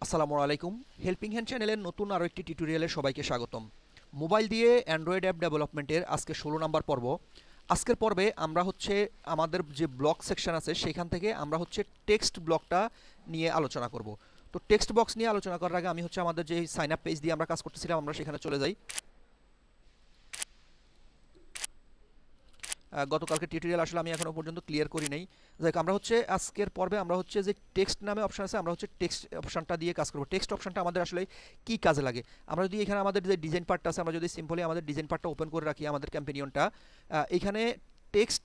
আসসালামু আলাইকুম। Helping hand চ্যানেলের নতুন আরও একটি টিউটোরিয়ালে সবাইকে স্বাগতম। মোবাইল দিয়ে অ্যান্ড্রয়েড অ্যাপ ডেভেলপমেন্টের আজকে 16 নাম্বার পর্ব। আজকের পর্বে আমরা হচ্ছে আমাদের যে ব্লক সেকশন আছে সেখান থেকে আমরা হচ্ছে টেক্সট ব্লকটা নিয়ে আলোচনা করব। তো টেক্সট বক্স নিয়ে আলোচনা করার আগে আমি হচ্ছে আমাদের যে সাইন আপ পেজ দিয়ে আমরা কাজ করতেছিলাম আমরা সেখানে চলে যাই। গতকালকে টিউটোরিয়াল আসলে আমি এখনও পর্যন্ত ক্লিয়ার করি নাই। যাই হোক, আমরা হচ্ছে আজকের পর্বে আমরা হচ্ছে যে টেক্সট নামে অপশন আছে, আমরা হচ্ছে টেক্সট অপশনটা দিয়ে কাজ করব। টেক্সট অপশনটা আমাদের আসলে কী কাজে লাগে, আমরা যদি এখানে আমাদের যে ডিজাইন পার্টটা আছে আমরা যদি সিম্পলি আমাদের ডিজাইন পার্টটা ওপেন করে রাখি, আমাদের ক্যাম্পেনিয়নটা এখানে টেক্সট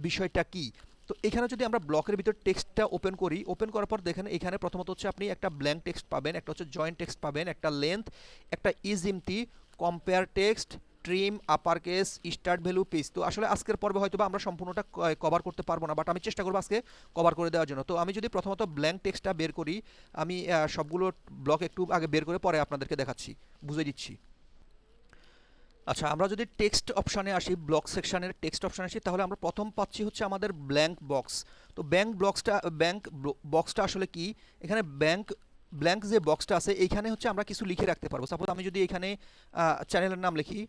বিষয়টা কি। তো এখানে যদি আমরা ব্লকের ভিতর টেক্সটটা ওপেন করি, ওপেন করার পর দেখেন এখানে প্রথমত হচ্ছে আপনি একটা ব্ল্যাঙ্ক টেক্সট পাবেন, একটা হচ্ছে জয়েন্ট টেক্সট পাবেন, একটা লেন্থ, একটা is empty, compare text, trim, upper case, start value, page. তো আসলে আজকের পর্বে হয়তো বা আমরা সম্পূর্ণটা কভার করতে পারবো না, বাট আমি চেষ্টা করবো আজকে কভার করে দেওয়ার জন্য। তো আমি যদি প্রথমত ব্ল্যাঙ্ক টেক্সটটা বের করি, আমি সবগুলো ব্লক একটু আগে বের করে পরে আপনাদেরকে দেখাচ্ছি, বুঝে দিচ্ছি। আচ্ছা, আমরা যদি টেক্সট অপশানে আসি, ব্লক সেকশানের টেক্সট অপশানে আসি, তাহলে আমরা প্রথম পাচ্ছি হচ্ছে আমাদের ব্ল্যাঙ্ক বক্স। তো ব্ল্যাঙ্ক বক্সটা আসলে কি, এখানে ব্ল্যাঙ্ক যে বক্সটা আছে এইখানে হচ্ছে আমরা কিছু লিখে রাখতে পারবো। সাপোজ আমি যদি এখানে চ্যানেলের নাম লিখি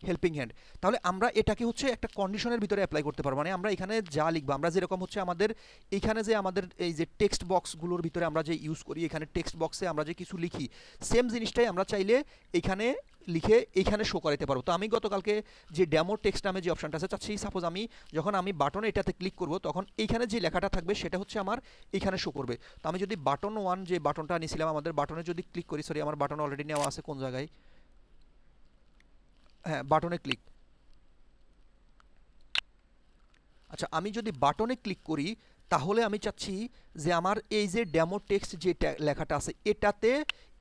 হেল্পিং হ্যান্ড, তাহলে আমরা এটাকে হচ্ছে একটা কন্ডিশনের ভিতরে অ্যাপ্লাই করতে পারবো। মানে আমরা এখানে যা লিখবো, আমরা যেরকম হচ্ছে আমাদের এইখানে যে আমাদের এই যে টেক্সট বক্সগুলোর ভিতরে আমরা যে ইউজ করি, এখানে টেক্সট বক্সে আমরা যে কিছু লিখি, সেম জিনিসটাই আমরা চাইলে এখানে লিখে এইখানে শো করাতে পারবো। তো আমি গতকালকে যে ডেমো টেক্সট নামে যে অপশনটা আছে চাচ্ছি, সাপোজ আমি যখন আমি বাটনে এটাতে ক্লিক করব তখন এইখানে যে লেখাটা থাকবে সেটা হচ্ছে আমার এইখানে শো করবে। তো আমি যদি বাটন ওয়ান যে বাটনটা নিয়েছিলাম, আমাদের বাটনে যদি ক্লিক করি, সরি আমার বাটন অলরেডি নেওয়া আছে কোন জায়গায়, হ্যাঁ বাটনে ক্লিক। আচ্ছা, আমি যদি বাটনে ক্লিক করি তাহলে আমি চাচ্ছি যে আমার এই যে ডেমো টেক্সট যে লেখাটা আছে এটাতে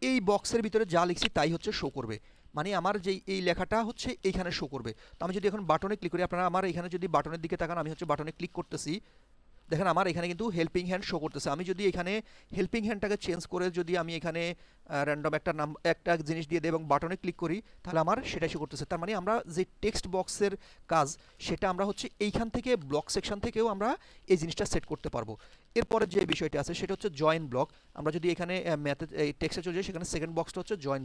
এই বক্সের ভিতরে যা লিখছি তাই হচ্ছে শো করবে। মানে আমার যেই এই লেখাটা হচ্ছে এইখানে শো করবে। তো আমি যদি এখন বাটনে ক্লিক করি, আপনারা আমার এখানে যদি বাটনের দিকে তাকান, আমি হচ্ছে বাটনে ক্লিক করতেছি, দেখেন আমার এখানে কিন্তু হেল্পিং হ্যান্ড শো করতেছে। আমি যদি এখানে হেল্পিং হ্যান্ডটাকে চেঞ্জ করে যদি আমি এখানে র্যান্ডম একটা জিনিস দিয়ে দিই এবং বাটনে ক্লিক করি, তাহলে আমার সেটাই শো করতেছে। তার মানে আমরা যে টেক্সট বক্সের কাজ সেটা আমরা হচ্ছে এইখান থেকে ব্লক সেকশন থেকেও আমরা এই জিনিসটা সেট করতে পারবো। এরপরে যে বিষয়টা আছে সেটা হচ্ছে জয়েন ব্লক। আমরা যদি এখানে ম্যাথে এই টেক্সটে চলে যাই, সেখানে সেকেন্ড বক্সটা হচ্ছে জয়েন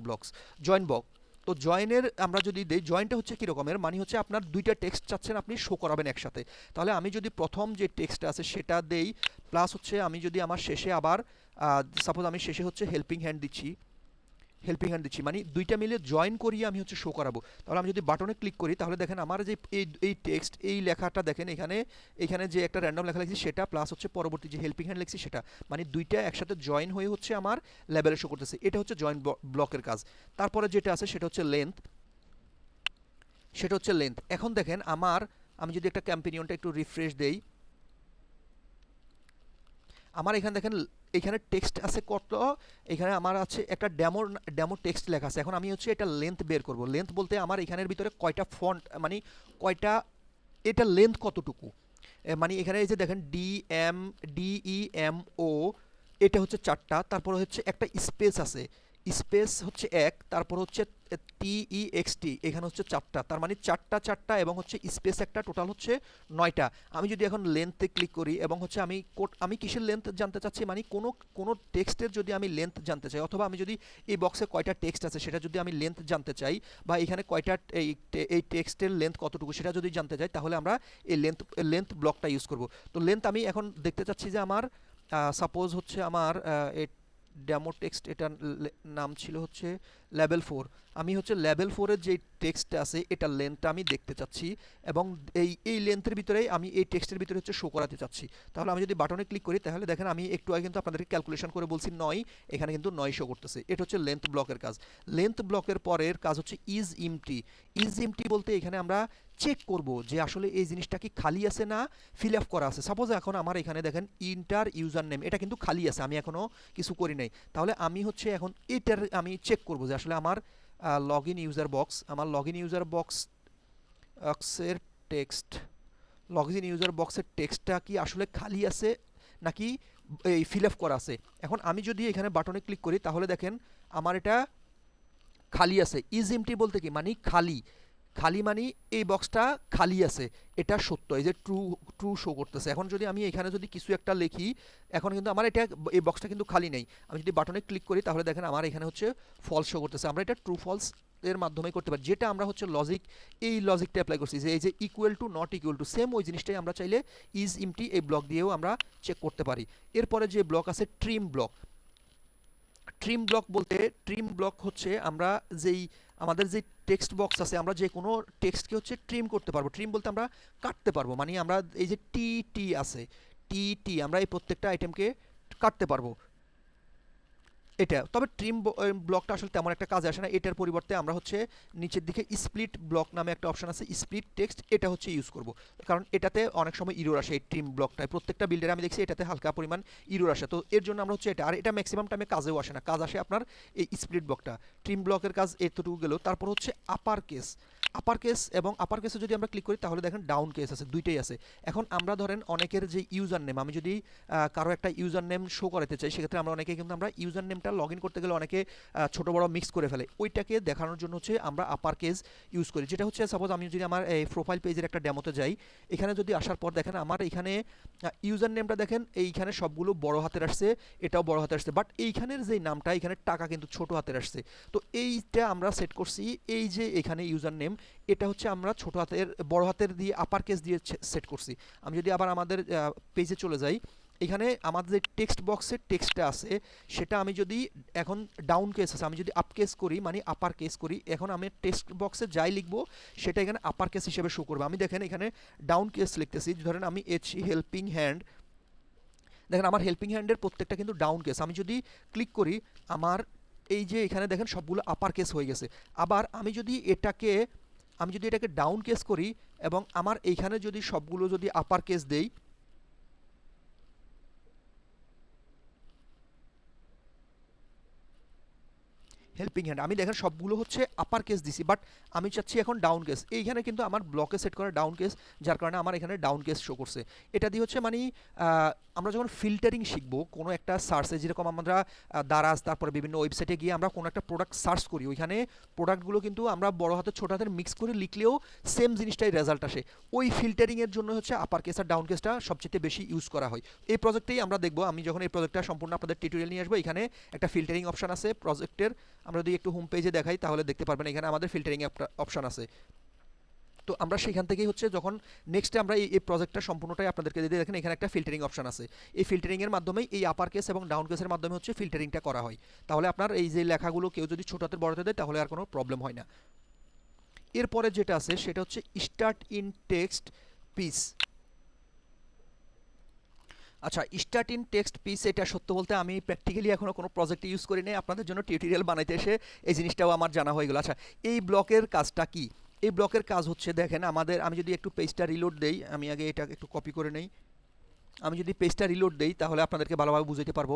ব্লক। তো জয়েনের আমরা যদি দিই, জয়েনটা হচ্ছে কী রকমের, মানে হচ্ছে আপনার দুইটা টেক্সট চাচ্ছেন আপনি শো করাবেন একসাথে। তাহলে আমি যদি প্রথম যে টেক্সটটা আছে সেটা দেই, প্লাস হচ্ছে আমি যদি আমার শেষে আবার সাপোজ আমি শেষে হচ্ছে হেল্পিং হ্যান্ড দিচ্ছি, মানে দুইটা মিলে জয়েন করিয়ে আমি হচ্ছে শো করাবো। তাহলে আমি যদি বাটনে ক্লিক করি তাহলে দেখেন আমার যে এই টেক্সট এই লেখাটা দেখেন এখানে যে একটা র্যান্ডম লেখা লিখছি সেটা, প্লাস হচ্ছে পরবর্তী যে হেল্পিং হ্যান্ড লিখছি সেটা, মানে দুইটা একসাথে জয়েন হয়ে হচ্ছে আমার লেভেলে শো করতেছে। এটা হচ্ছে জয়েন ব্লকের কাজ। তারপরে যেটা আছে সেটা হচ্ছে লেন্থ। এখন দেখেন আমি যদি একটা ক্যাম্পেনিয়নটা একটু রিফ্রেশ দেই, আমার এখানে দেখেন এখানে টেক্সট আছে কত, এখানে আমার আছে একটা ডেমো টেক্সট লেখা আছে। এখন আমি হচ্ছে এটা লেন্থ বের করব। লেন্থ বলতে আমার এখানের ভিতরে কয়টা ফন্ট, মানে কয়টা, এটা লেন্থ কতটুকু, মানে এখানে এই যে দেখেন DEMO, এটা হচ্ছে চারটা, তারপরে হচ্ছে একটা স্পেস আছে, স্পেস হচ্ছে এক, তারপর হচ্ছে TEXT, এখানে হচ্ছে চারটা, তার মানে চারটা চারটা এবং হচ্ছে স্পেস একটা, টোটাল হচ্ছে 9টা। আমি যদি এখন লেন্থে ক্লিক করি এবং হচ্ছে আমি কিসের লেন্থ জানতে চাচ্ছি, মানে কোনো টেক্সটের যদি আমি লেন্থ জানতে চাই, অথবা আমি যদি এই বক্সে কয়টা টেক্সট আছে সেটা যদি আমি লেন্থ জানতে চাই, বা এখানে কয়টা এই টেক্সটের লেন্থ কতটুকু সেটা যদি জানতে চাই, তাহলে আমরা এই লেন্থ ব্লকটা ইউজ করব। তো লেন্থ আমি এখন দেখতে চাচ্ছি যে আমার সাপোজ হচ্ছে আমার ডেমো টেক্সট, এটা নাম ছিল হচ্ছে লেভেল 4। আমি হচ্ছে লেভেল 4-এর যে টেক্সটটা আছে এটা লেন্থটা আমি দেখতে চাচ্ছি, এবং এই লেন্থের ভিতরেই আমি এই টেক্সটের ভিতরে হচ্ছে শো করাতে চাচ্ছি। তাহলে আমি যদি বাটনে ক্লিক করি তাহলে দেখেন আমি একটু আগে কিন্তু আপনাদেরকে ক্যালকুলেশন করে বলছি 9, এখানে কিন্তু 9 শো করতেছে। এটা হচ্ছে লেন্থ ব্লকের কাজ। লেন্থ ব্লকের পরের কাজ হচ্ছে ইজ এমটি বলতে এখানে আমরা চেক করব যে আসলে এই জিনিসটা কি খালি আছে না ফিল আপ করা আছে। সাপোজ এখন আমার এখানে দেখেন ইন্টার ইউজার নেম, এটা কিন্তু খালি আছে, আমি এখনও কিছু করি নাই। তাহলে আমি হচ্ছে এখন এটার আমি চেক করব যে আসলে আমার লগ ইন ইউজার বক্সের টেক্সট, টেক্সটটা কি আসলে খালি আছে নাকি এই ফিল আপ করা আছে। এখন আমি যদি এখানে বাটনে ক্লিক করি তাহলে দেখেন আমার এটা খালি আছে। ইজ এমটি বলতে কি, মানে খালি, খালি মানে এই বক্সটা খালি আছে, এটা সত্য, এই যে ট্রু ট্রু শো করতেছে। এখন যদি আমি এখানে যদি কিছু একটা লিখি, এখন কিন্তু আমার এটা এই বক্সটা কিন্তু খালি নেই। আমি যদি বাটনে ক্লিক করি তাহলে দেখেন আমার এখানে হচ্ছে ফলস শো করতেছে। আমরা এটা ট্রু ফলস এর মাধ্যমে করতে পারি, যেটা আমরা হচ্ছে লজিক, এই লজিকটা অ্যাপ্লাই করছি যে এই যে equal to not equal to, same ওই জিনিসটাই আমরা চাইলে ইজ এমটি এই ব্লক দিয়েও আমরা চেক করতে পারি। এরপরে যে ব্লক আছে ট্রিম ব্লক। ট্রিম ব্লক বলতে, ট্রিম ব্লক হচ্ছে আমরা যেই আমাদের যে টেক্সট বক্স আছে, আমরা যে কোনো টেক্সটকে হচ্ছে ট্রিম করতে পারবো। ট্রিম বলতে আমরা কাটতে পারবো, মানে আমরা এই যে টি টি আছে, টি টি আমরা এই প্রত্যেকটা আইটেমকে কাটতে পারবো এটা। তবে ট্রিম ব্লকটা আসলে তেমন একটা কাজে আসে না। এটার পরিবর্তে আমরা হচ্ছে নিচের দিকে স্প্লিট ব্লক নামে একটা অপশন আছে, স্প্লিট টেক্সট, এটা হচ্ছে ইউজ করব। কারণ এটাতে অনেক সময় ইরোর আসে, এই ট্রিম ব্লকটায় প্রত্যেকটা বিল্ডারে আমি দেখছি এটাতে হালকা পরিমাণ ইরোর আসে, তো এর জন্য আমরা হচ্ছে এটা, আর এটা ম্যাক্সিমাম টাইমে কাজেও আসে না, কাজ আসে আপনার এই স্প্লিট ব্লকটা। ট্রিম ব্লকের কাজ এতটুকু গেল। তারপর হচ্ছে আপার কেস। আপার কেস এবং আপার কেসে যদি আমরা ক্লিক করি তাহলে দেখেন ডাউন কেস আছে, দুইটাই আছে। এখন আমরা ধরেন অনেকের যে ইউজার নেম, আমি যদি কারো একটা ইউজার নেম শো করাতে চাই, সেক্ষেত্রে আমরা অনেকে কিন্তু আমরা ইউজার নেমটা লগ ইন করতে গেলে অনেকে ছোট বড় মিক্স করে ফেলে, ওইটাকে দেখানোর জন্য হচ্ছে আমরা আপার কেস ইউজ করি। যেটা হচ্ছে সাপোজ আমি যদি আমার এই প্রোফাইল পেজের একটা ডেমোতে যাই, এখানে যদি আসার পর দেখেন আমার এখানে ইউজার নেমটা দেখেন এইখানে সবগুলো বড় হাতের আসছে, এটাও বড় হাতের আসছে, বাট এইখানের যে নামটা, এখানে টাকা কিন্তু ছোট হাতের আসছে। তো এইটা আমরা সেট করছি, এই যে এখানে ইউজার নেম, এটা হচ্ছে আমরা ছোট হাতের বড় হাতের দিয়ে আপার কেস দিয়ে সেট করছি। আমি যদি আবার আমাদের পেজে চলে যাই, এখানে আমাদের যে টেক্সট বক্সের টেক্সটটা আছে সেটা আমি যদি এখন ডাউন কেস আছে, আমি যদি আপ কেস করি মানে আপার কেস করি, এখন আমি টেক্সট বক্সে যাই লিখবো সেটা এখানে আপার কেস হিসেবে শো করবে। আমি দেখেন এখানে ডাউন কেস লিখতেছি, ধরেন আমি এইচ হেল্পিং হ্যান্ড, দেখেন আমার হেল্পিং হ্যান্ডের প্রত্যেকটা কিন্তু ডাউন কেস। আমি যদি ক্লিক করি আমার এই যে এখানে দেখেন সবগুলো আপার কেস হয়ে গেছে। আবার আমি যদি এটাকে ডাউন কেস করি এবং আমার এইখানে যদি সবগুলো যদি আপার কেস দেই, হেল্পিং হ্যান্ড, আমি দেখেন সবগুলো হচ্ছে আপার কেস দিছি, বাট আমি চাচ্ছি এখন ডাউন কেস। এইখানে কিন্তু আমার ব্লকে সেট করা ডাউন কেস, যার কারণে আমার এখানে ডাউন কেস শো করছে। এটা দিয়ে হচ্ছে মানে আমরা যখন ফিল্টারিং শিখবো কোনো একটা সার্চে, যেরকম আমরা দারাজ তারপরে বিভিন্ন ওয়েবসাইটে গিয়ে আমরা কোনো একটা প্রোডাক্ট সার্চ করি, ওইখানে প্রোডাক্টগুলো কিন্তু আমরা বড় হাতের ছোট হাতের মিক্স করে লিখলেও সেম জিনিসটাই রেজাল্ট আসে। ওই ফিল্টারিংয়ের জন্য হচ্ছে আপার কেস আর ডাউন কেসটা সবচেয়ে বেশি ইউজ করা হয়। এই প্রজেক্টেই আমরা দেখবো, আমি যখন এই প্রজেক্টটা সম্পূর্ণ আপনাদের টিউটোরিয়াল নিয়ে আসবো, এখানে একটা ফিল্টারিং অপশন আছে প্রজেক্টের। আমরা যদি একটু হোম পেজে দেখাই তাহলে দেখতে পারবেন এখানে আমাদের ফিল্টারিং একটা অপশন আছে। তো আমরা সেখান থেকেই হচ্ছে যখন নেক্সটে আমরা এই প্রজেক্টটা সম্পূর্ণটাই আপনাদেরকে দিয়ে দেখেন এখানে একটা ফিল্টারিং অপশন আছে। এই ফিল্টারিংয়ের মাধ্যমেই এই আপার কেস এবং ডাউন কেসের মাধ্যমে হচ্ছে ফিল্টারিংটা করা হয়। তাহলে আপনার এই যে লেখাগুলো কেউ যদি ছোট হাতের বড় হাতে দেয় তাহলে আর কোনো প্রবলেম হয় না। এরপরে যেটা আছে সেটা হচ্ছে স্টার্ট ইন টেক্সট পিস। আচ্ছা, স্টার্ট ইন টেক্সট পিস, এটা সত্য বলতে আমি প্র্যাকটিক্যালি এখনও কোনো প্রজেক্টে ইউজ করি নাই, আপনাদের জন্য টিউটোরিয়াল বানাইতে এসে এই জিনিসটাও আমার জানা হয়ে গেল। আচ্ছা, এই ব্লকের কাজটা কি? এই ব্লকের কাজ হচ্ছে দেখেন আমাদের, আমি যদি একটু পেজটা রিলোড দেই, আমি আগে এটা একটু কপি করে নেই, আমি যদি পেজটা রিলোড দেই তাহলে আপনাদেরকে ভালোভাবে বুঝাইতে পারবো।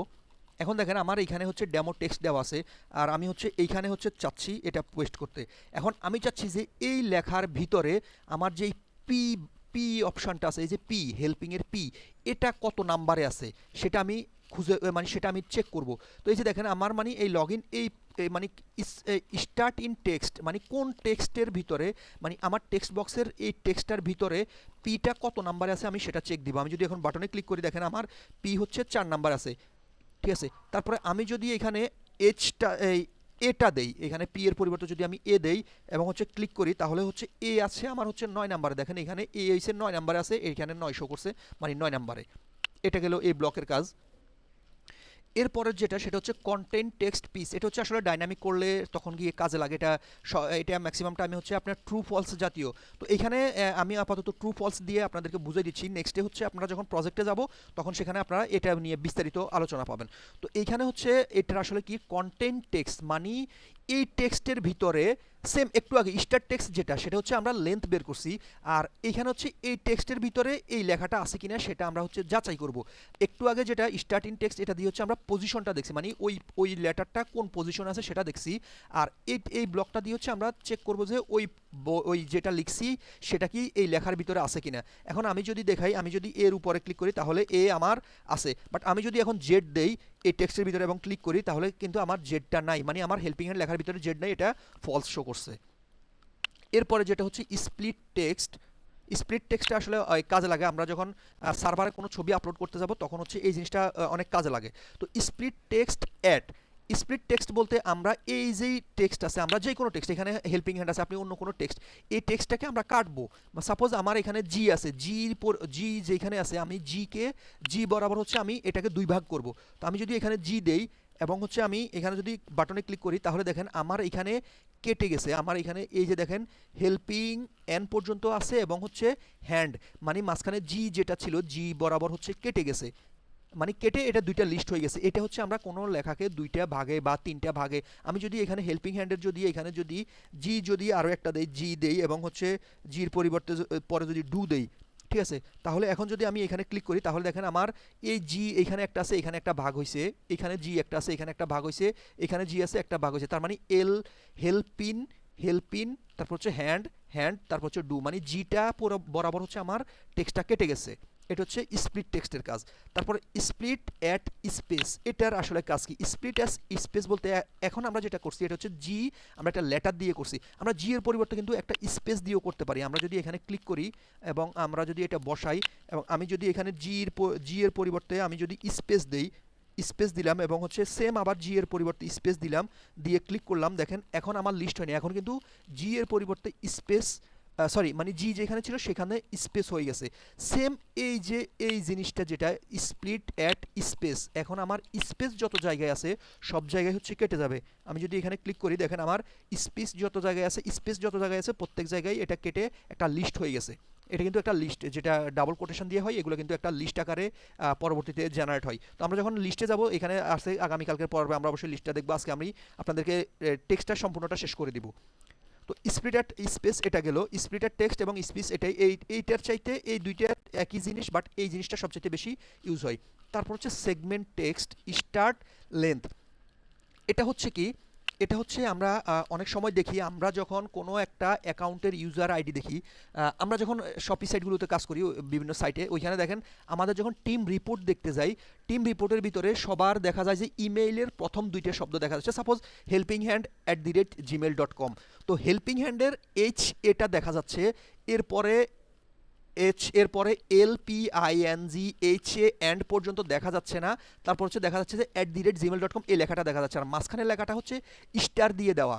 এখন দেখেন আমার এখানে হচ্ছে ডেমো টেক্সট দেওয়া আছে, আর আমি হচ্ছে এইখানে হচ্ছে চাচ্ছি এটা পেস্ট করতে। এখন আমি চাচ্ছি যে এই লেখার ভিতরে আমার যেই পি পি অপশানটা আছে, এই যে পি হেল্পিংয়ের পি, এটা কত নাম্বারে আছে সেটা আমি খুঁজে মানে সেটা আমি চেক করব। তো এই যে দেখেন আমার মানে এই লগ ইন মানে স্টার্ট ইন টেক্সট মানে কোন টেক্সটের ভিতরে, মানে আমার টেক্সট বক্সের এই টেক্সটার ভিতরে পিটা কত নাম্বারে আছে আমি সেটা চেক দিব। আমি যদি এখন বাটনে ক্লিক করি দেখেন আমার পি হচ্ছে 4 নাম্বার আছে, ঠিক আছে। তারপরে আমি যদি এখানে এইচটা এটা দেই, এখানে পি এর পরিবর্তে যদি আমি এ দেই এবং হচ্ছে ক্লিক করি তাহলে হচ্ছে এ আছে আমার হচ্ছে 9 নাম্বারে, দেখেন এখানে এ হচ্ছে 9 নাম্বারে আছে, এইখানে 9 শো করছে মানে 9 নাম্বারে। এটা গেল এই ব্লকের কাজ। এরপরের যেটা সেটা হচ্ছে কন্টেন্ট টেক্সট পিস। এটা হচ্ছে আসলে ডাইনামিক করলে তখন গিয়ে কাজে লাগে। এটা ম্যাক্সিমাম টাইমে হচ্ছে আপনার ট্রু ফলস জাতীয়। তো এখানে আমি আপাতত ট্রু ফলস দিয়ে আপনাদেরকে বুঝিয়ে দিচ্ছি। নেক্সটে হচ্ছে আপনারা যখন প্রজেক্টে যাব তখন সেখানে আপনারা এটা নিয়ে বিস্তারিত আলোচনা পাবেন। তো এইখানে হচ্ছে এটার আসলে কি কন্টেন্ট টেক্সট মানে এই টেক্সটের ভিতরে সেম একটু আগে স্টার টেক্সট যেটা সেটা হচ্ছে আমরা লেন্থ বের করছি, আর এইখানে হচ্ছে এই টেক্সটের ভিতরে এই লেখাটা আছে কিনা সেটা আমরা হচ্ছে যাচাই করব। একটু আগে যেটা স্টার্ট ইন টেক্সট এটা দিয়ে হচ্ছে আমরা পজিশনটা দেখছি, মানে ওই লেটারটা কোন পজিশন আছে সেটা দেখছি। আর এই ব্লকটা দিয়ে হচ্ছে আমরা চেক করব যে ওই যেটা লিখছি সেটা কি এই লেখার ভিতরে আছে কিনা। এখন আমি যদি দেখাই, আমি যদি এর উপরে ক্লিক করি তাহলে এ আমার আছে, বাট আমি যদি এখন জেড দেই এই টেক্সটের ভিতরে এবং ক্লিক করি তাহলে কিন্তু আমার জেডটা নাই, মানে আমার হেল্পিং হ্যান্ড লেখার ভিতরে জেড নাই, এটা ফলস শো করছে। এরপরে যেটা হচ্ছে স্প্লিট টেক্সট। স্প্লিট টেক্সটটা আসলে কাজে লাগে আমরা যখন সার্ভারে কোনো ছবি আপলোড করতে যাব তখন হচ্ছে এই জিনিসটা অনেক কাজে লাগে। তো split text add, split text বলতে আমরা এই যেই টেক্সট আছে, আমরা যে কোনো টেক্সট, এখানে হেল্পিং হ্যান্ড আছে, আপনি অন্য কোনো টেক্সট, এই টেক্সটটাকে আমরা কাটবো। সাপোজ আমার এখানে জি আছে, জি যেখানে আছে, আমি জি বরাবর হচ্ছে আমি এটাকে দুই ভাগ করব। তো আমি যদি এখানে জি দেই এবং হচ্ছে আমি এখানে যদি বাটনে ক্লিক করি তাহলে দেখেন আমার এখানে কেটে গেছে। আমার এখানে এই যে দেখেন হেল্পিং এন পর্যন্ত আছে এবং হচ্ছে হ্যান্ড, মানে মাঝখানে জি যেটা ছিল জি বরাবর হচ্ছে কেটে গেছে, মানে কেটে এটা দুইটা লিস্ট হয়ে গেছে। এটা হচ্ছে আমরা কোনো লেখাকে দুইটা ভাগে বা তিনটা ভাগে, আমি যদি এখানে হেল্পিং হ্যান্ডের যদি এখানে যদি আরও একটা দেই, জি দেই এবং হচ্ছে জির পরিবর্তে পরে যদি ডু দেই, ঠিক আছে, তাহলে এখন যদি আমি এখানে ক্লিক করি তাহলে দেখেন আমার এই জি এখানে একটা আছে, এখানে একটা ভাগ হয়েছে, এখানে জি একটা আছে, এখানে একটা ভাগ হয়েছে, এখানে জি আছে, একটা ভাগ হয়েছে, তার মানে হেল্পিন তারপর হচ্ছে হ্যান্ড তারপর হচ্ছে ডু, মানে জিটা পুরো বরাবর হচ্ছে আমার টেক্সটটা কেটে গেছে। এটা হচ্ছে স্প্লিট টেক্সটের কাজ। তারপর স্প্লিট অ্যাট স্পেস, এটার আসলে কাজ কি? স্প্লিট অ্যাট স্পেস বলতে এখন আমরা যেটা করছি এটা হচ্ছে জি, আমরা একটা লেটার দিয়ে করছি, আমরা জি এর পরিবর্তে কিন্তু একটা স্পেস দিয়েও করতে পারি। আমরা যদি এখানে ক্লিক করি এবং আমরা যদি এটা বসাই এবং আমি যদি এখানে জি এর পরিবর্তে আমি যদি স্পেস দেই, স্পেস দিলাম এবং হচ্ছে সেম আবার জি এর পরিবর্তে স্পেস দিলাম, দিয়ে ক্লিক করলাম, দেখেন এখন আমার লিস্ট হয়নি, এখন কিন্তু জি এর পরিবর্তে স্পেস, সরি মানে জি যেখানে ছিল সেখানে স্পেস হয়ে গেছে। সেম এই যে এই জিনিসটা যেটা স্প্লিট অ্যাট স্পেস, এখন আমার স্পেস যত জায়গায় আছে সব জায়গায় হচ্ছে কেটে যাবে। আমি যদি এখানে ক্লিক করি দেখেন আমার স্পেস যত জায়গায় আছে প্রত্যেক জায়গায় এটা কেটে একটা লিস্ট হয়ে গেছে। এটা কিন্তু একটা লিস্ট, যেটা ডাবল কোটেশন দিয়ে হয়, এগুলো কিন্তু একটা লিস্ট আকারে পরবর্তীতে জেনারেট হয়। তো আমরা যখন লিস্টে যাব, এখানে আসে আগামীকালকের পর্বে আমরা অবশ্যই লিস্টটা দেখবো, আজকে আমি আপনাদেরকে টেক্সটটা সম্পূর্ণটা শেষ করে দিব। তো স্প্লিট অ্যাট স্পেস এটা গেল, স্প্লিট অ্যাট টেক্সট এবং স্পেস এটাই এইটার চাইতে এই দুইটা একই জিনিস, বাট এই জিনিসটা সবচেয়ে বেশি ইউজ হয়। তারপর হচ্ছে সেগমেন্ট টেক্সট স্টার্ট লেন্থ। এটা হচ্ছে কি, এটা হচ্ছে আমরা অনেক সময় দেখি, আমরা যখন কোনো একটা অ্যাকাউন্টের ইউজার আইডি দেখি, আমরা যখন শপি সাইটগুলোতে কাজ করি বিভিন্ন সাইটে, ওইখানে দেখেন আমাদের যখন টিম রিপোর্ট দেখতে যাই, টিম রিপোর্টের ভিতরে সবার দেখা যায় যে ইমেইলের প্রথম দুইটা শব্দ দেখা যাচ্ছে, সাপোজ helpinghand@gmail.com। তো হেল্পিং হ্যান্ডের এটা দেখা যাচ্ছে, এরপরে এরপরে LPING এন্ড পর্যন্ত দেখা যাচ্ছে না, তারপর হচ্ছে দেখা যাচ্ছে যে @gmail.com এই লেখাটা দেখা যাচ্ছে, আর মাঝখানে লেখাটা হচ্ছে স্টার দিয়ে দেওয়া।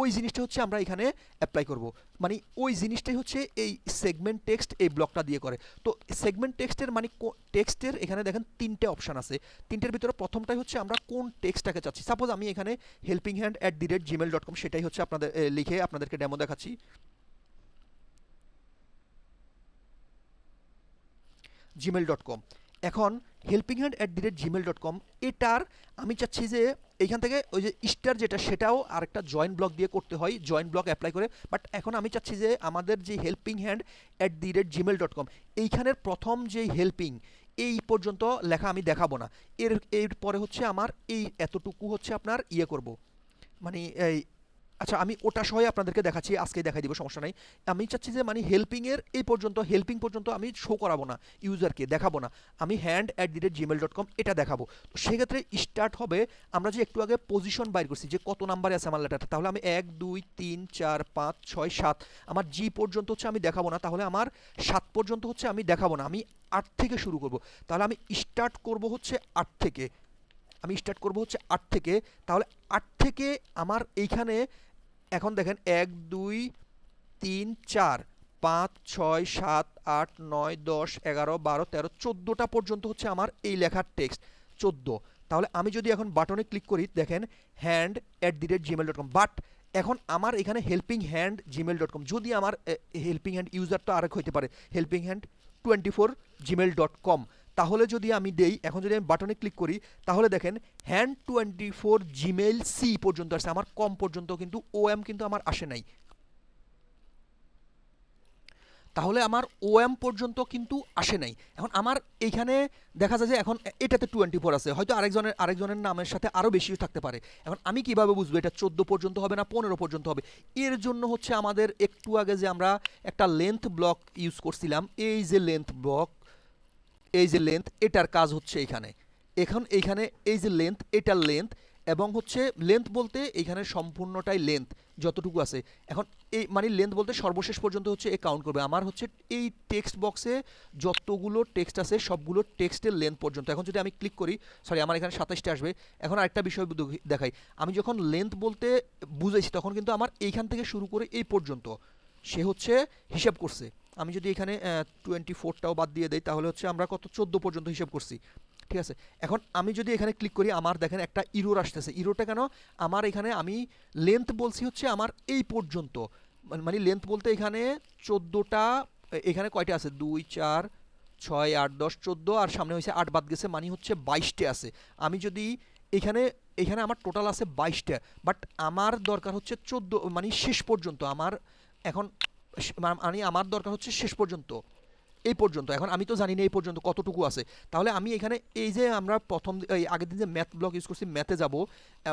ওই জিনিসটা হচ্ছে আমরা এখানে অ্যাপ্লাই করব, মানে ওই জিনিসটাই হচ্ছে এই সেগমেন্ট টেক্সট এই ব্লকটা দিয়ে করে। তো সেগমেন্ট টেক্সটের মানে টেক্সটের এখানে দেখেন তিনটে অপশান আছে, তিনটের ভিতরে প্রথমটাই হচ্ছে আমরা কোন টেক্সটটাকে চাচ্ছি। সাপোজ আমি এখানে helpinghand@gmail.com সেটাই হচ্ছে আপনাদের লিখে আপনাদেরকে ডেমো দেখাচ্ছি, gmail.com। এখন helpinghand@gmail.com এটার আমি চাচ্ছি যে এইখান থেকে ওই যে স্টার যেটা সেটাও আরেকটা জয়েন্ট ব্লক দিয়ে করতে হয়, জয়েন্ট ব্লক অ্যাপ্লাই করে, বাট এখন আমি চাচ্ছি যে আমাদের যে helpinghand@gmail.com এইখানের প্রথম যে হেল্পিং এই পর্যন্ত লেখা আমি দেখাবো না, এরপরে হচ্ছে আমার এই এতটুকু হচ্ছে আপনার ইয়ে করব, মানে এই, আচ্ছা আমি ওটা সহই আপনাদেরকে দেখাচ্ছি, আজকে দেখাই দিব, সমস্যা নাই। আমি চাচ্ছি যে মানে হেল্পিং পর্যন্ত আমি শো করাবো না, ইউজারকে দেখাবো না, আমি hand@gmail.com এটা দেখাবো। তো সেক্ষেত্রে স্টার্ট হবে, আমরা যে একটু আগে পজিশন বাইর করছি যে কত নাম্বারে আছে আমার লেটারটা, তাহলে আমি 1 2 3 4 5 6 7, আমার জি পর্যন্ত হচ্ছে আমি দেখাবো না, তাহলে আমার 7 পর্যন্ত হচ্ছে আমি দেখাবো না, আমি 8 থেকে শুরু করব। তাহলে আমি স্টার্ট করব হচ্ছে 8 থেকে, তাহলে 8 থেকে আমার এইখানে এখন দেখেন 1 2 3 4 5 6 7 8 9 10 11 12 13 14টা পর্যন্ত হচ্ছে আমার এই লেখার টেক্সট, 14। তাহলে আমি যদি এখন বাটনে ক্লিক করি দেখেন hand@gmail.com, বাট এখন আমার এখানে helpinghand@gmail.com, যদি আমার হেল্পিং হ্যান্ড ইউজারটা আরেক হইতে পারে helpinghand24gmail.com, তাহলে যদি আমি দেই, এখন যদি আমি বাটনে ক্লিক করি তাহলে দেখেন hand24 জিমেইল সি পর্যন্ত আসছে, আমার কম পর্যন্ত কিন্তু ওএম কিন্তু আমার আসে নাই, তাহলে আমার ওএম পর্যন্ত কিন্তু আসে নাই। এখন আমার এইখানে দেখা যায় যে এখন এটাতে 24 আছে, হয়তো আরেকজনের নামের সাথে আরও বেশিও থাকতে পারে। এখন আমি কিভাবে বুঝবো এটা 14 পর্যন্ত হবে না 15 পর্যন্ত হবে? এর জন্য হচ্ছে আমাদের একটু আগে যে আমরা একটা লেন্থ ব্লক ইউজ করছিলাম, এই যে লেন্থ ব্লক, এই যে লেন্থ, এটার কাজ হচ্ছে এইখানে, এখন এইখানে এই যে লেন্থ, এটার লেন্থ এবং হচ্ছে লেন্থ বলতে এখানে সম্পূর্ণটাই লেন্থ যতটুকু আছে। এখন এই মানে লেন্থ বলতে সর্বশেষ পর্যন্ত হচ্ছে এ কাউন্ট করবে। আমার হচ্ছে এই টেক্সট বক্সে যতগুলো টেক্সট আছে সবগুলো টেক্সটের লেন্থ পর্যন্ত। এখন যদি আমি ক্লিক করি, সরি আমার এখানে 27টা আসবে। এখন আরেকটা বিষয় দেখাই, আমি যখন লেন্থ বলতে বুঝাইছি তখন কিন্তু আমার এইখান থেকে শুরু করে এই পর্যন্ত সে হচ্ছে হিসাব করছে। আমি যদি এখানে 24টাও বাদ দিয়ে দেই তাহলে হচ্ছে আমরা কত 14 পর্যন্ত হিসাব করছি, ঠিক আছে। এখন আমি যদি এখানে ক্লিক করি, আমার দেখেন একটা ইরোর আসতেছে। ইরোরটা কেন? আমার এখানে আমি লেন্থ বলছি হচ্ছে আমার এই পর্যন্ত, মানে লেন্থ বলতে এখানে 14টা, এখানে কয়টা আছে 2 4 6 8 10 14, আর সামনে হয়েছে 8 বাদ গেছে, মানে হচ্ছে 22টে আছে। আমি যদি এখানে এখানে আমার টোটাল আছে 22টা, বাট আমার দরকার হচ্ছে 14, মানে শেষ পর্যন্ত আমার এখন মানে আমার দরকার হচ্ছে শেষ পর্যন্ত, এই পর্যন্ত। এখন আমি তো জানি না এই পর্যন্ত কতটুকু আছে, তাহলে আমি এখানে এই যে আমরা প্রথম এই আগের দিন যে ম্যাথ ব্লক ইউজ করছি, ম্যাথে যাব,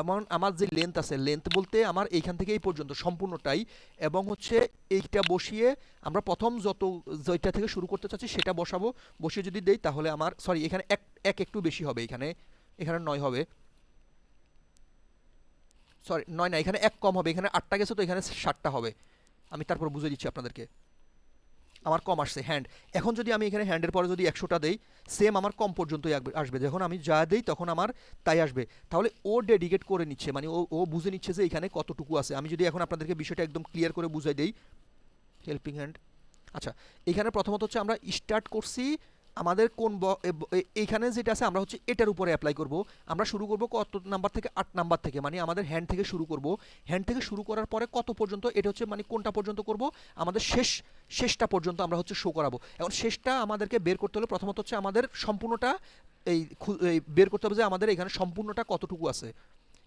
এমন আমার যে লেন্থ আছে, লেন্থ বলতে আমার এইখান থেকে এই পর্যন্ত সম্পূর্ণটাই, এবং হচ্ছে এইটা বসিয়ে আমরা প্রথম যেটা থেকে শুরু করতে চাচ্ছি সেটা বসাবো। বসিয়ে যদি দেই তাহলে আমার, সরি এখানে এক একটু বেশি হবে, এখানে 9 হবে, সরি 9 না, এখানে 1 কম হবে, এখানে 8টা গেছে তো এখানে 7টা হবে। আমি তারপর বুঝিয়ে দিচ্ছি আপনাদেরকে। আমার কম আসছে হ্যান্ড। এখন যদি আমি এখানে হ্যান্ডের পরে যদি 100টা দেই, সেম আমার কম পর্যন্তই আসবে। যখন আমি যা দেই তখন আমার তাই আসবে। তাহলে ও ডেডিকেট করে নিচ্ছে, মানে ও বুঝে নিচ্ছে যে এখানে কতটুকু আছে। আমি যদি এখন আপনাদেরকে বিষয়টা একদম ক্লিয়ার করে বুঝাই দেই, হেল্পিং হ্যান্ড, আচ্ছা এখানে প্রথমত হচ্ছে আমরা স্টার্ট করছি আমাদের কোন এইখানে যেটা আছে আমরা হচ্ছে এটার উপরে অ্যাপ্লাই করব। আমরা শুরু করব কত নাম্বার থেকে? 8 নাম্বার থেকে, মানে আমাদের হ্যান্ড থেকে শুরু করব। হ্যান্ড থেকে শুরু করার পরে কত পর্যন্ত, এটা হচ্ছে মানে কোনটা পর্যন্ত করব, আমাদের শেষটা পর্যন্ত আমরা হচ্ছে শো করাবো। এখন শেষটা আমাদেরকে বের করতে হলে প্রথমত হচ্ছে আমাদের সম্পূর্ণটা বের করতে হবে যে আমাদের এখানে সম্পূর্ণটা কতটুকু আছে।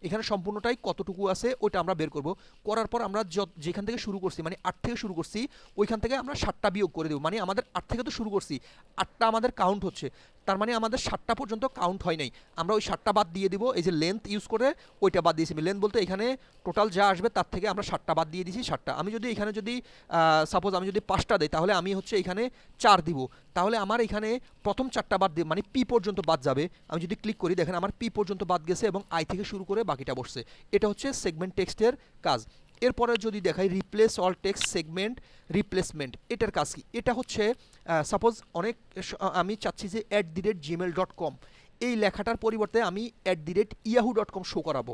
এখানে সম্পূর্ণটাই কতটুকু আছে ওইটা আমরা বের করব। করার পর আমরা যেখান থেকে শুরু করছি, মানে 8 থেকে শুরু করছি, ওইখান থেকে আমরা 7টা বিয়োগ করে দেব। মানে আমাদের 8 থেকে তো শুরু করছি, 8টা আমাদের কাউন্ট হচ্ছে, তার মানে আমাদের 7টা পর্যন্ত কাউন্ট হয় নাই। আমরা ওই 7টা বাদ দিয়ে দিব, এই যে লেন্থ ইউজ করে ওইটা বাদ দিয়েছি। লেন্থ বলতে এখানে টোটাল যা আসবে তার থেকে আমরা 7টা বাদ দিয়ে দিয়েছি। 7টা আমি যদি এখানে যদি সাপোজ আমি যদি 5টা দিই তাহলে আমি হচ্ছে এখানে 4 দিব। তাহলে আমার এখানে প্রথম 4টা বাদ দিয়ে মানে পি পর্যন্ত বাদ যাবে। আমি যদি ক্লিক করি দেখেন আমার পি পর্যন্ত বাদ গেছে এবং আই থেকে শুরু করে বাকিটা বসছে। এটা হচ্ছে সেগমেন্ট টেক্সটের কাজ। এরপরে যদি দেখাই replace all text segment replacement, এটার কাজ কি? এটা হচ্ছে সাপোজ আমি চাচ্ছি যে @gmail.com এই লেখাটার পরিবর্তে আমি @yahoo.com শো করাবো,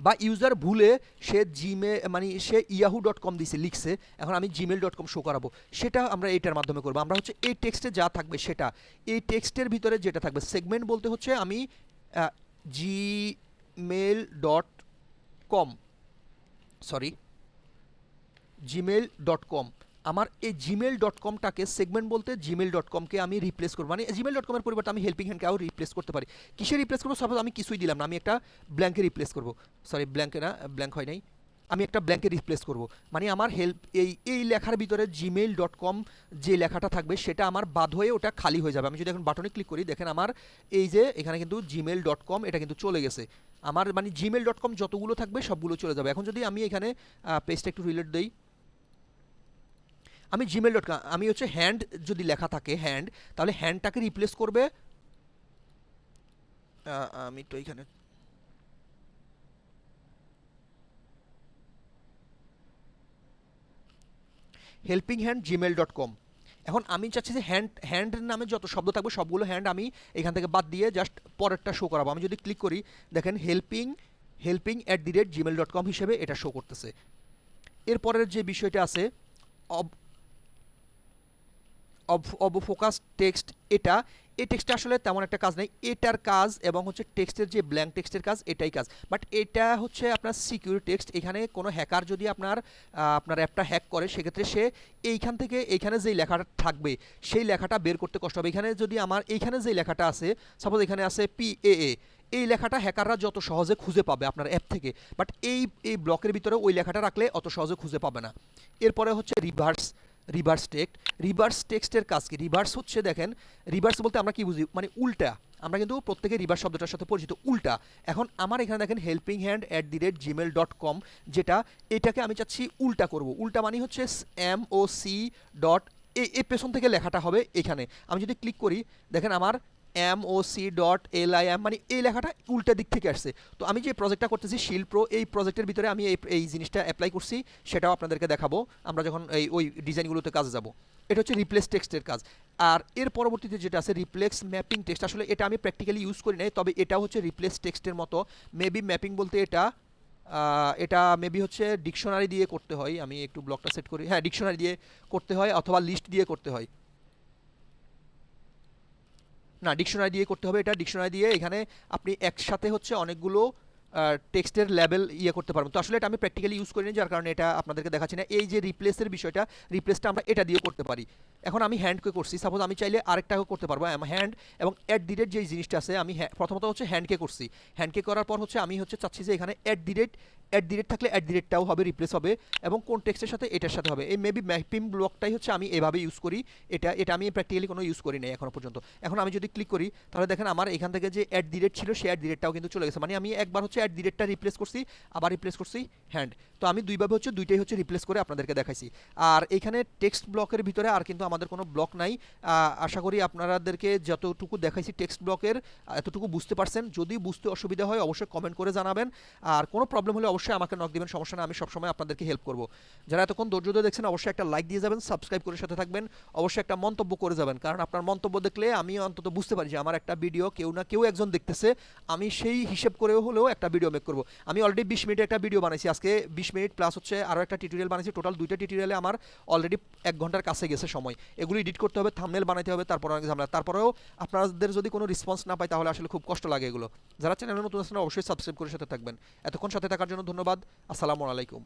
বা ইউজার ভুলে সে মানে সে yahoo.com দিছে লিখছে, এখন আমি gmail.com শো করাবো। সেটা আমরা এটার মাধ্যমে করবো। আমরা হচ্ছে এই টেক্সটে যা থাকবে সেটা, এই টেক্সটের ভিতরে যেটা থাকবে, সেগমেন্ট বলতে হচ্ছে আমি gmail.com আমার এই gmail.comটাকে সেগমেন্ট বলতে gmail.comকে আমি রিপ্লেস করবো। মানে gmail.com-এর পরিবর্তে আমি হেল্পিং হ্যান্ডকেও রিপ্লেস করতে পারি। কিসে রিপ্লেস করবো? সাপোজ আমি কিছুই দিলাম না, আমি একটা ব্ল্যাঙ্কে রিপ্লেস করবো, সরি ব্ল্যাঙ্কে না, ব্ল্যাঙ্ক হয় নাই, আমি একটা ব্ল্যাঙ্কে রিপ্লেস করব। মানে আমার এই লেখার ভিতরে gmail.com যে লেখাটা থাকবে সেটা আমার বাদ হয়ে ওটা খালি হয়ে যাবে। আমি যদি এখন বাটনে ক্লিক করি দেখেন আমার এই যে এখানে কিন্তু gmail.com এটা কিন্তু চলে গেছে। আমার মানে gmail.com যতগুলো থাকবে সবগুলো চলে যাবে। এখন যদি আমি এখানে পেজটা একটু রিলেট দেই, আমি gmail.com, আমি হচ্ছে হ্যান্ড যদি লেখা থাকে হ্যান্ড, তাহলে হ্যান্ডটাকে রিপ্লেস করবে। আমি তো এখানে হেল্পিং হ্যান্ড gmail.com। এখন আমি চাচ্ছি যে হ্যান্ড নামে যত শব্দ থাকবে সবগুলো হ্যান্ড আমি এখান থেকে বাদ দিয়ে জাস্ট পরেরটা শো করাবো। আমি যদি ক্লিক করি দেখেন হেল্পিং @gmail.com হিসেবে এটা শো করতেছে। এরপরের যে বিষয়টা আছে অবফোকাস টেক্সট, এই টেক্সটটা আসলে তেমন একটা কাজ নেই। এটার কাজ এবং হচ্ছে টেক্সটের যে ব্ল্যাঙ্ক টেক্সটের কাজ এটাই কাজ, বাট এটা হচ্ছে আপনার সিকিউর টেক্সট। এখানে কোনো হ্যাকার যদি আপনার অ্যাপটা হ্যাক করে সেক্ষেত্রে সে এইখান থেকে এইখানে যেই লেখাটা থাকবে সেই লেখাটা বের করতে কষ্ট হবে। এখানে যদি আমার এইখানে যেই লেখাটা আছে, সাপোজ এখানে আছে PAA, এই লেখাটা হ্যাকাররা যত সহজে খুঁজে পাবে আপনার অ্যাপ থেকে, বাট এই ব্লকের ভিতরে ওই লেখাটা রাখলে অত সহজে খুঁজে পাবে না। এরপরে হচ্ছে রিভার্স টেক্সটের কাজ কি? রিভার্স হচ্ছে দেখেন, রিভার্স বলতে আমরা কি বুঝি, মানে উল্টা। আমরা কিন্তু প্রত্যেকে রিভার্স শব্দটার সাথে পরিচিত, উল্টা। এখন আমার এখানে দেখেন হেল্পিং হ্যান্ড @gmail.com, যেটা এটাকে আমি চাচ্ছি উল্টা করব। উল্টা মানে হচ্ছে MOC ডট এই পেছন থেকে লেখাটা হবে এখানে। আমি যদি ক্লিক করি দেখেন আমার MOC.LIM, মানে এই লেখাটা উল্টা দিক থেকে আসছে। তো আমি যে প্রজেক্টটা করতেছি শিল প্রো, এই প্রজেক্টের ভিতরে আমি এই জিনিসটা অ্যাপ্লাই করছি, সেটাও আপনাদেরকে দেখাবো আমরা যখন ওই ডিজাইনগুলোতে কাজে যাব। এটা হচ্ছে রিপ্লেস টেক্সটের কাজ। আর এর পরবর্তীতে যেটা আছে রিপ্লেক্স ম্যাপিং টেক্সট, আসলে এটা আমি প্র্যাকটিক্যালি ইউজ করি নাই, তবে এটা হচ্ছে রিপ্লেস টেক্সটের মতো। মেবি ম্যাপিং বলতে এটা মেবি হচ্ছে ডিকশনারি দিয়ে করতে হয়। আমি একটু ব্লকটা সেট করি, হ্যাঁ ডিকশনারি দিয়ে করতে হয় অথবা লিস্ট দিয়ে করতে হয়। না, ডিকশনারি দিয়ে করতে হবে। এটা ডিকশনারি দিয়ে এখানে আপনি একসাথে হচ্ছে অনেকগুলো টেক্সটের লেভেল করতে পারবেন। তো আসলে এটা আমি প্র্যাকটিক্যালি ইউজ করিনি, যার কারণে এটা আপনাদেরকে দেখাচ্ছি না। এই যে রিপ্লেসের বিষয়টা, রিপ্লেসটা আমরা এটা দিয়ে করতে পারি। এখন আমি হ্যান্ডকে করছি, সাপোজ আমি চাইলে আরেকটাও করতে পারবো। হ্যান্ড এবং অ্যাট দি রেট যে জিনিসটা আছে, আমি প্রথমত হচ্ছে হ্যান্ডকে করছি। হ্যান্ডকে করার পর হচ্ছে আমি চাচ্ছি যে এখানে অ্যাট দি রেট থাকলে অ্যাট দি রেটটাও হবে, রিপ্লেস হবে, এবং কোন টেক্সটের সাথে এটার সাথে হবে। এই মেবি ম্যাপিং ব্লকটাই হচ্ছে আমি এভাবে ইউজ করি। এটা আমি প্র্যাকটিক্যালি কোনো ইউজ করি নাই এখনো পর্যন্ত। এখন আমি যদি ক্লিক করি তাহলে দেখেন আমার এখান থেকে যে অ্যাট দি রেট ছিল সেই অ্যাট দি রেটটাও কিন্তু চলে গেছে। মানে আমি একবার হচ্ছে অ্যাট দি রেটটা রিপ্লেস করছি, আবার রিপ্লেস করছি হ্যান্ড। তো আমি দুইভাবে দুইটাই রিপ্লেস করে আপনাদেরকে দেখাইছি। আর এখানে টেক্সট ব্লকের ভিতরে আর কিন্তু আমাদের কোনো ব্লক নাই। আশা করি আপনাদেরকে যতটুকু দেখাইছি টেক্সট ব্লকের এতটুকু বুঝতে পারছেন। যদি বুঝতে অসুবিধা হয় অবশ্যই কমেন্ট করে জানাবেন, আর কোনো প্রবলেম হলে অবশ্যই আমাকে নক দিবেন, সমস্যা না, আমি সবসময় আপনাদেরকে হেল্প করব। যারা এতক্ষণ ধৈর্য ধরে দেখছেন অবশ্যই একটা লাইক দিয়ে যাবেন, সাবস্ক্রাইব করে সাথে থাকবেন, অবশ্যই একটা মন্তব্য করে যাবেন, কারণ আপনার মন্তব্য দেখলে আমি অন্তত বুঝতে পারি যে আমার একটা ভিডিও কেউ না কেউ একজন দেখতেছে। আমি সেই হিসেব করেও হলেও একটা ভিডিও মেক করব। আমি অলরেডি 20 মিনিটের একটা ভিডিও বানাইছি, আজকে 20 মিনিট প্লাস আরও একটা টিউটোরিয়াল বানাইছি। টোটাল 2টা টিউটোরিয়ালে আমার অলরেডি 1 ঘন্টার কাছে গেছে সময়। এগুলো এডিট করতে হবে, থাম্বনেল বানাইতে হবে, তারপর অনেক ঝামেলা। তারপরেও আপনাদের যদি কোনো রেসপন্স না পাই তাহলে আসলে খুব কষ্ট লাগে এগুলো। যারা চ্যানেলে নতুন আছেন অবশ্যই সাবস্ক্রাইব করে সাথে থাকবেন। এতক্ষণ সাথে থাকার জন্য ধন্যবাদ। আসসালামু আলাইকুম।